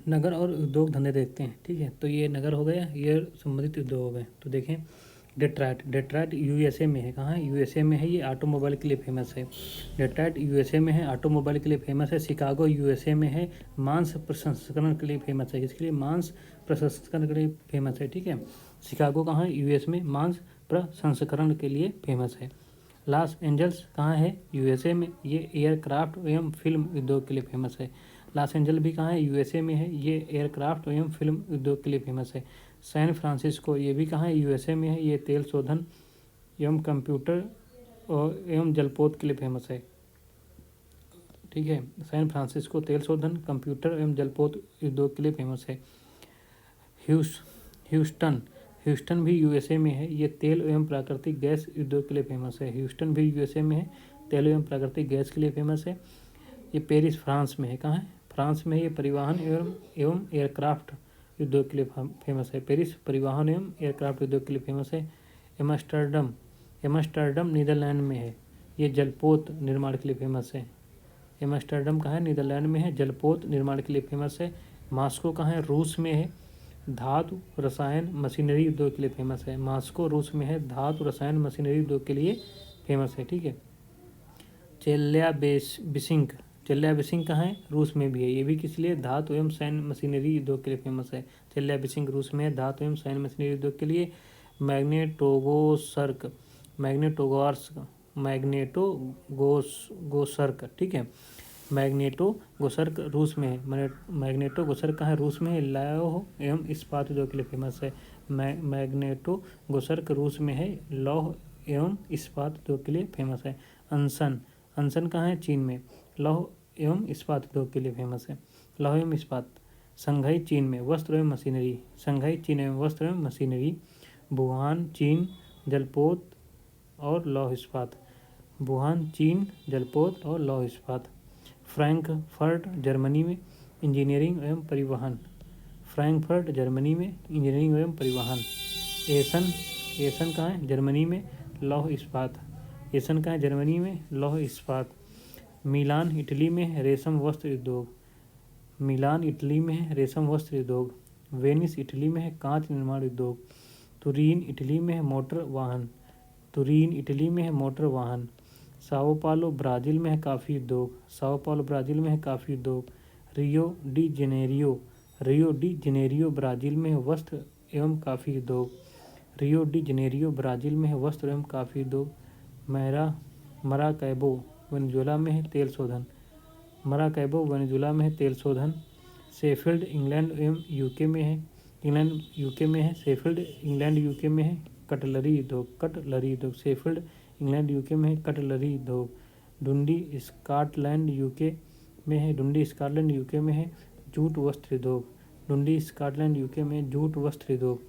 नगर और उद्योग धंधे देखते हैं। ठीक है, तो ये नगर हो गया, ये संबंधित उद्योग हो गए। तो देखें डेट्रॉयट, डेट्रॉयट यूएसए में है। कहाँ है? यूएसए में है। ये ऑटोमोबाइल के लिए फेमस है। डेट्रॉयट यूएसए में है, ऑटोमोबाइल के लिए फेमस है। शिकागो यूएसए में है, मांस प्रसंस्करण के लिए फेमस है। इसके लिए मांस प्रसंस्करण के लिए फेमस है। ठीक है, शिकागो कहाँ है? यूएस में, मांस प्रसंस्करण के लिए फेमस है। लॉस एंजल्स कहाँ है? यूएसए में। ये एयरक्राफ्ट एवं फिल्म उद्योग के लिए फेमस है। लॉस एंजल भी कहाँ है? यूएसए में है। ये एयरक्राफ्ट एवं फिल्म उद्योग के लिए फेमस है। सैन फ्रांसिस्को, ये भी कहाँ है? यूएसए में है। ये तेल शोधन एवं कंप्यूटर और एवं जलपोत के लिए फेमस है। ठीक है, सैन फ्रांसिस्को तेल शोधन, कंप्यूटर एवं जलपोत उद्योग के लिए फेमस है। ह्यूस्टन, ह्यूस्टन भी यूएसए में है। ये तेल एवं प्राकृतिक गैस उद्योग के लिए फेमस है। ह्यूस्टन भी यूएसए में है, तेल एवं प्राकृतिक गैस के लिए फेमस है। ये पेरिस फ्रांस में है। कहाँ है? फ्रांस में। ये परिवहन एवं एयरक्राफ्ट उद्योग के लिए फेमस है। पेरिस परिवहन एवं एयरक्राफ्ट उद्योग के लिए फेमस है। एम्स्टर्डम, एम्स्टर्डम नीदरलैंड में है। ये जलपोत निर्माण के लिए फेमस है। एम्स्टर्डम कहाँ है? नीदरलैंड में है, जलपोत निर्माण के लिए फेमस है। मास्को कहाँ है? रूस में है, धातु रसायन मशीनरी उद्योग के लिए फेमस है। मास्को रूस में है, धातु रसायन मशीनरी उद्योग के लिए फेमस है। ठीक है, चेल्याबिंस्क, चेल्याबिंस्क कहाँ है? रूस में भी है। ये भी किस लिए? धातु एवं सैन्य मशीनरी उद्योग के लिए फेमस है। चेल्याबिंस्क रूस में है, धातु एवं सैन्य मशीनरी उद्योग के लिए। मैग्नेटोगोसर्क, मैग्नेटोगोर्स्क, मैग्नेटोगोसर्क, ठीक है, मैग्नेटोगोसर्क रूस में है। मैग्नेटोगोसर्क कहाँ है? रूस में है, लौह एवं इस्पात उद्योग के लिए फेमस है। मैग्नेटोगोसर्क रूस में है, लौह एवं इस्पात उद्योग के लिए फेमस है। अनसन, अनसन कहाँ है? चीन में, लौह एवं इस्पात उद्योग के लिए फेमस है। लौह एवं इस्पात। संघाई चीन में, वस्त्र एवं मशीनरी, संघाई चीन एवं वस्त्र एवं मशीनरी। वुहान चीन, जलपोत और लौह इस्पात। वुहान चीन, जलपोत और लौह इस्पात। फ्रैंकफर्ट जर्मनी में, इंजीनियरिंग एवं परिवहन। फ्रैंकफर्ट जर्मनी में, इंजीनियरिंग एवं परिवहन। एसन, एसन कहाँ है? जर्मनी में, लौह इस्पात। एसन कहाँ है? जर्मनी में, लौह इस्पात। मिलान इटली में है, रेशम वस्त्र उद्योग। मिलान इटली में है, रेशम वस्त्र उद्योग। वेनिस इटली में है, कांच निर्माण उद्योग। तुरीन इटली में है, मोटर वाहन। तुरीन इटली में है, मोटर वाहन। साओ पालो ब्राज़ील में है, काफ़ी उद्योग। साओ पालो ब्राज़ील में है, काफ़ी उद्योग। Rio de Janeiro, Rio de Janeiro Brazil में है, वस्त्र एवं काफ़ी उद्योग। रियो डी जेनेरियो ब्राज़ील में है, वस्त्र एवं काफ़ी उद्योग। मराकैबो वेनेजुएला में है, तेल शोधन। मराकैबो वेनेजुएला में है, तेल शोधन। शेफील्ड इंग्लैंड एवं यूके में है, इंग्लैंड यूके में है। शेफील्ड इंग्लैंड यूके में है, कटलरी उद्योग, कटलरी उद्योग। शेफील्ड इंग्लैंड यूके में है, कटलरी उद्योग। डुंडी स्कॉटलैंड यूके में है, डुंडी स्कॉटलैंड यूके में है, जूट वस्त्र उद्योग। डुंडी स्कॉटलैंड यूके में, जूट वस्त्र उद्योग।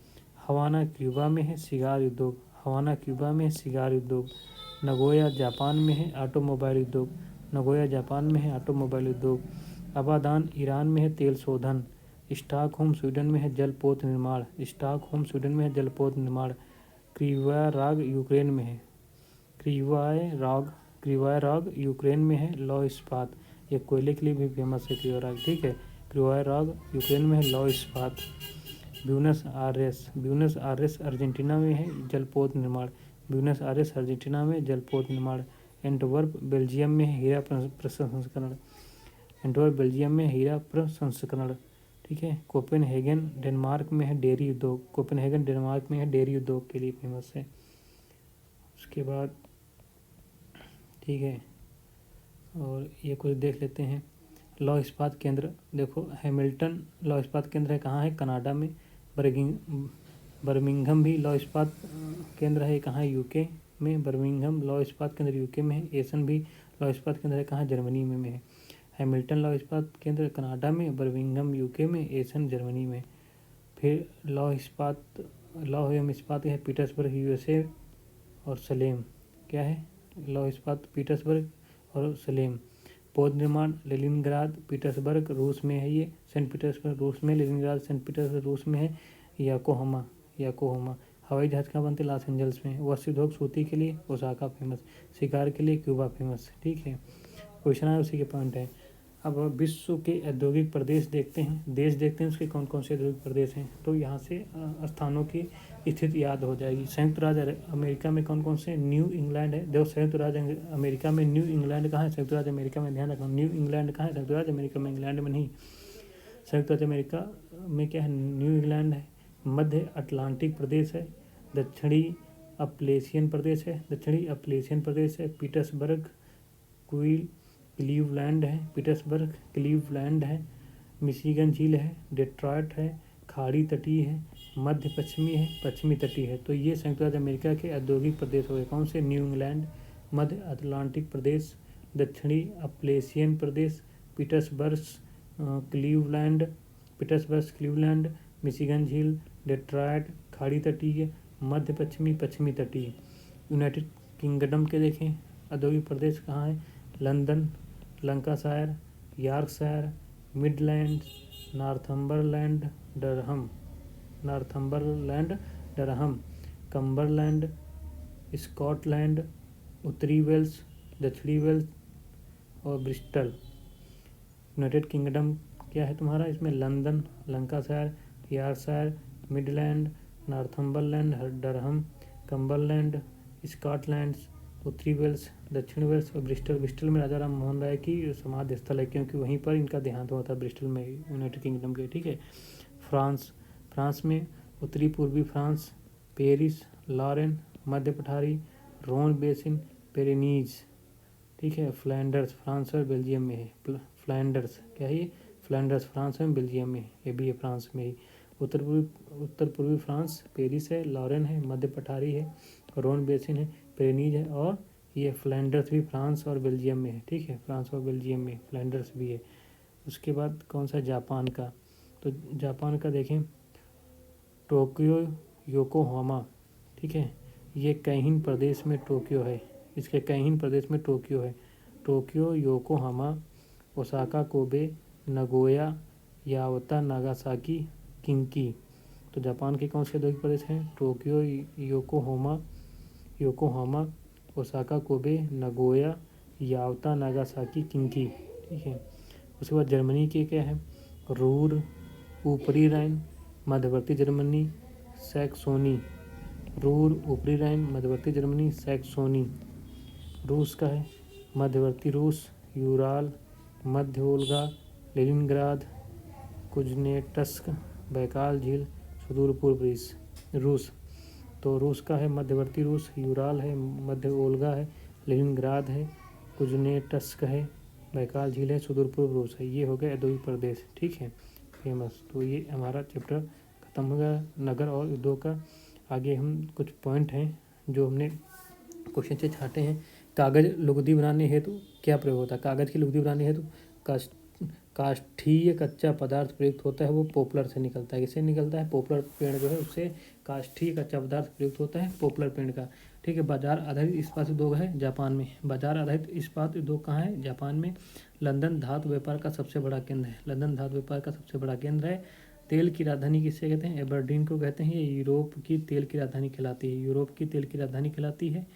हवाना क्यूबा में है, सिगार उद्योग। हवाना क्यूबा में है, सिगार उद्योग। नगोया जापान में है, ऑटोमोबाइल उद्योग। नगोया जापान में है, ऑटोमोबाइल उद्योग। अबादान ईरान में है, तेल शोधन। स्टॉकहोम स्वीडन में है, जलपोत निर्माण। स्टॉकहोम स्वीडन में है, जलपोत निर्माण। क्रीवाया राग यूक्रेन में है, क्रीवाया राग यूक्रेन में है, लौह इस्पात। ये कोयले के लिए भी फेमस है क्रीवाया राग। ठीक है, क्रीवाया राग यूक्रेन में है, लौह इस्पात। ब्यूनस आयरेस अर्जेंटीना में है, जलपोत निर्माण। ब्यूनस आयरेस अर्जेंटीना में जलपोत निर्माण। एंटवर्प बेल्जियम में है, हीरा प्रसंस्करण। एंटवर्प बेल्जियम में हीरा प्रसंस्करण। ठीक है, कोपेनहेगन डेनमार्क में है, डेयरी उद्योग। कोपेनहेगन डेनमार्क में है, डेयरी उद्योग के लिए फेमस है। उसके बाद ठीक है, और ये कुछ देख लेते हैं। लौह इस्पात केंद्र देखो, हैमिल्टन लौह इस्पात केंद्र है, कहाँ है? कनाडा में। बर्मिंघम भी लौह इस्पात केंद्र है, कहाँ है? यूके में। बर्मिंघम लौह इस्पात केंद्र यूके में है। एसन भी लौह इस्पात केंद्र है, कहाँ? जर्मनी में है। हैमिल्टन लौह इस्पात केंद्र कनाडा में, बर्मिंघम यूके में, एसन जर्मनी में। फिर लौह एवं इस्पात है पीटर्सबर्ग यूएसए और सलेम। क्या है? लौह इस्पात पीटर्सबर्ग और सलेम। पौध निर्माण लेनिनग्राद पीटर्सबर्ग रूस में है। ये सेंट पीटर्सबर्ग रूस में, लेनिनग्राद सेंट पीटर्सबर्ग रूस में है। याकोहामा। हवाई जहाज कहाँ बनते? लॉस एंजल्स में। वस्त्र उद्योग सूती के लिए ओसाका फेमस। शिकार के लिए क्यूबा फेमस। ठीक है, क्वेश्चन है उसी के पॉइंट है। अब विश्व के औद्योगिक प्रदेश देखते हैं, देश देखते हैं उसके कौन कौन से औद्योगिक प्रदेश हैं। तो यहाँ से स्थानों की स्थिति याद हो जाएगी। संयुक्त राज्य अमेरिका में कौन कौन से, न्यू इंग्लैंड है। देखो संयुक्त राज्य अमेरिका में न्यू इंग्लैंड कहाँ है, संयुक्त राज्य अमेरिका में, ध्यान रखना न्यू इंग्लैंड कहाँ है, संयुक्त राज्य अमेरिका में, इंग्लैंड में नहीं। संयुक्त राज्य अमेरिका में क्या है, न्यू इंग्लैंड है। मध्य अटलांटिक प्रदेश है। दक्षिणी अपलेशियन प्रदेश है, दक्षिणी अपलेशियन प्रदेश है। पीटर्सबर्ग क्लीवलैंड है, पीटर्सबर्ग क्लीवलैंड है। मिशिगन झील है, डेट्रॉयट है। खाड़ी तटीय है, मध्य पश्चिमी है, पश्चिमी तटीय है। तो ये संयुक्त राज्य अमेरिका के औद्योगिक प्रदेश हो गए। कौन से, न्यू इंग्लैंड, मध्य अटलांटिक प्रदेश, दक्षिणी अपलेशियन प्रदेश, पीटर्सबर्ग क्लीवलैंड, मिशिगन झील, डेट्रॉयट, खाड़ी तटीय, मध्य पश्चिमी, पश्चिमी तटीय। यूनाइटेड किंगडम के देखें औद्योगिक प्रदेश कहाँ है, London, Lancashire, Yorkshire, Midlands, Northumberland, Durham, Cumberland, Scotland, उत्तरी वेल्स, दक्षिणी वेल्स और ब्रिस्टल। यूनाइटेड किंगडम क्या है तुम्हारा, इसमें London, Lancashire, Yorkshire, Midland, Northumberland, Durham, Cumberland, Scotland, उत्तरी वेल्स, दक्षिण वेल्स और ब्रिस्टल। ब्रिस्टल में राजा राम मोहन राय की समाधि स्थल है, क्योंकि वहीं पर इनका देहांत हुआ था, ब्रिस्टल में, यूनाइटेड किंगडम के। ठीक है। फ्रांस में उत्तरी पूर्वी फ्रांस, पेरिस, लॉरेन, मध्य पठारी, रोन बेसिन, पेरेनीज। ठीक है। फ्लैंडर्स फ्रांस और बेल्जियम में है। फ्लैंडर्स क्या है ये, फ्लैंडर्स फ्रांस में, बेल्जियम में, ये भी है फ्रांस में ही। उत्तर पूर्वी फ्रांस, पेरिस है, लॉरेन है, मध्य पठारी है, रोन बेसिन है, पेरेनीज है और ये फ्लैंडर्स भी फ्रांस और बेल्जियम में है। ठीक है। फ्रांस और बेल्जियम में फ्लैंडर्स भी है। उसके बाद कौन सा, जापान का। तो जापान का देखें, टोक्यो योकोहामा। ठीक है। ये कैहिन प्रदेश में टोक्यो है, इसके कैहिन प्रदेश में टोक्यो है। Tokyo, Yokohama, Osaka, Kobe, Nagoya, Yawata, Nagasaki, Kinki. तो जापान के कौन से औद्योगिक प्रदेश हैं, Tokyo, Yokohama, Osaka, Kobe, Nagoya, Yawata, Nagasaki, Kinki. ठीक है। उसके बाद जर्मनी के क्या है, रूर, ऊपरी राइन, मध्यवर्ती जर्मनी, सैक्सोनी। रूर, ऊपरी राइन, मध्यवर्ती जर्मनी, सैक्सोनी। रूस का है, मध्यवर्ती रूस, यूराल, मध्य वोल्गा, लेनिनग्राद, कुजनेट्स्क, बैकाल झील, सुदूर पूर्व रूस। तो रूस का है, मध्यवर्ती रूस, यूराल है, मध्य वोल्गा है, लेनिनग्राद है, कुजनेट्स्क है, बैकाल झील है, सुदूर पूर्व रूस है। ये हो गए औद्योगिक प्रदेश। ठीक है, फेमस। तो ये हमारा चैप्टर खत्म हो गया नगर और उद्योग का। आगे हम कुछ पॉइंट हैं जो हमने क्वेश्चन से छाटे हैं। कागज लुगदी बनाने हेतु क्या प्रयोग होता है, कागज की लुगदी बनाने हेतु काष्ठीय कच्चा पदार्थ प्रयुक्त होता है, वो पोपलर से निकलता है। किससे निकलता है, पोपलर पेड़ जो है उससे काष्ठीय कच्चा पदार्थ प्रयुक्त होता है, पोपलर पेड़ का। ठीक है। बाजार आधारित इस्पात उद्योग है जापान में। बाजार आधारित इस्पात उद्योग कहाँ है, जापान में। लंदन धातु व्यापार का सबसे बड़ा केंद्र है, लंदन धातु व्यापार का सबसे बड़ा केंद्र है। तेल की राजधानी किससे कहते हैं, एबरडीन को कहते हैं। ये यूरोप की तेल की राजधानी कहलाती है, यूरोप की तेल की राजधानी कहलाती है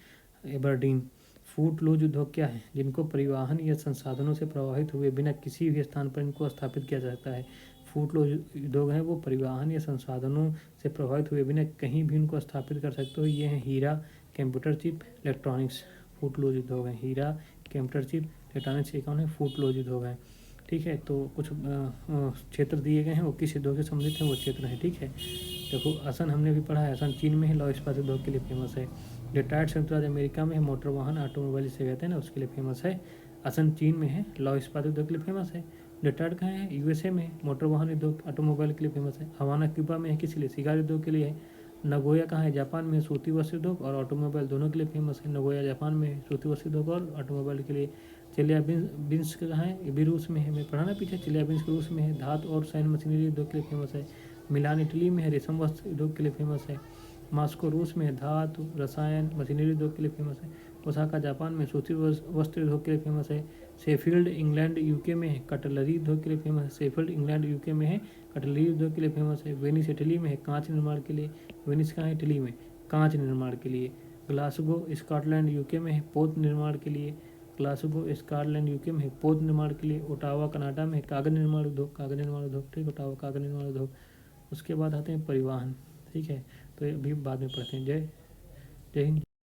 एबरडीन। फूट लूज उद्योग क्या है, जिनको परिवहन या संसाधनों से प्रभावित हुए बिना किसी भी स्थान पर इनको स्थापित किया जा सकता है। फूट लूज उद्योग है वो परिवहन या संसाधनों से प्रभावित हुए बिना कहीं भी उनको स्थापित कर सकते हो। ये है हीरा, कंप्यूटर चिप, इलेक्ट्रॉनिक्स। फूट लूज उद्योग है हीरा, कंप्यूटर चिप, इलेक्ट्रॉनिक्स। ये कौन है, फूट लूज उद्योग है। ठीक है। तो कुछ क्षेत्र दिए गए हैं, वो किस उद्योग से संबंधित हैं, वो क्षेत्र हैं। ठीक है। देखो आसन हमने भी पढ़ा है, आसन चीन में है, लौह इस्पात उद्योग के लिए फेमस है। डेट्रॉयट संयुक्त राज्य अमेरिका में है, मोटर वाहन ऑटोमोबाइल से कहते हैं ना, उसके लिए फेमस है। आसन चीन में है, लौह इस्पात उद्योग के लिए फेमस है। डेट्रॉयट कहाँ है, यूएसए में, मोटर वाहन उद्योग ऑटोमोबाइल के लिए फेमस है। हवाना क्यूबा में है, किस लिए, सिगार उद्योग के लिए है। नगोया कहाँ है, जापान में, सूती वस्त्र उद्योग और ऑटोमोबाइल दोनों के लिए फेमस है। नगोया जापान में है, सूती वस्त्र उद्योग और ऑटोमोबाइल के लिए। चेलियाबिंस्क कहाँ है, ये भी रूस में है, मैं पढ़ा ना पीछे, चेलियाबिंस्क रूस में है, धातु और सैन्य मशीनरी उद्योग के लिए फेमस है। मिलान इटली में है, रेशम वस्त्र उद्योग के लिए फेमस है। मास्को रूस में है, धातु, रसायन, मशीनरी उद्योग के लिए फेमस है। ओसाका जापान में, सूती वस्त्र उद्योग के लिए फेमस है। शेफील्ड इंग्लैंड यूके में है, कटलरी उद्योग के लिए फेमस है। शेफील्ड इंग्लैंड यूके में है, कटलरी उद्योग के लिए फेमस है। वेनिस इटली में है, कांच निर्माण के लिए। वेनिस कहाँ है, इटली में, कांच निर्माण के लिए। ग्लासगो स्कॉटलैंड यूके में है, पोत निर्माण के लिए। ग्लासगो स्कॉटलैंड यूके में है। पौध निर्माण के लिए ओटावा कनाडा में है। कागज निर्माण उद्योग, कागज निर्माण उद्योग, ठीक, ओटावा कागज निर्माण उद्योग। उसके बाद आते हैं परिवहन, ठीक है, तो ये भी बाद में पढ़ते हैं। जय हिंद।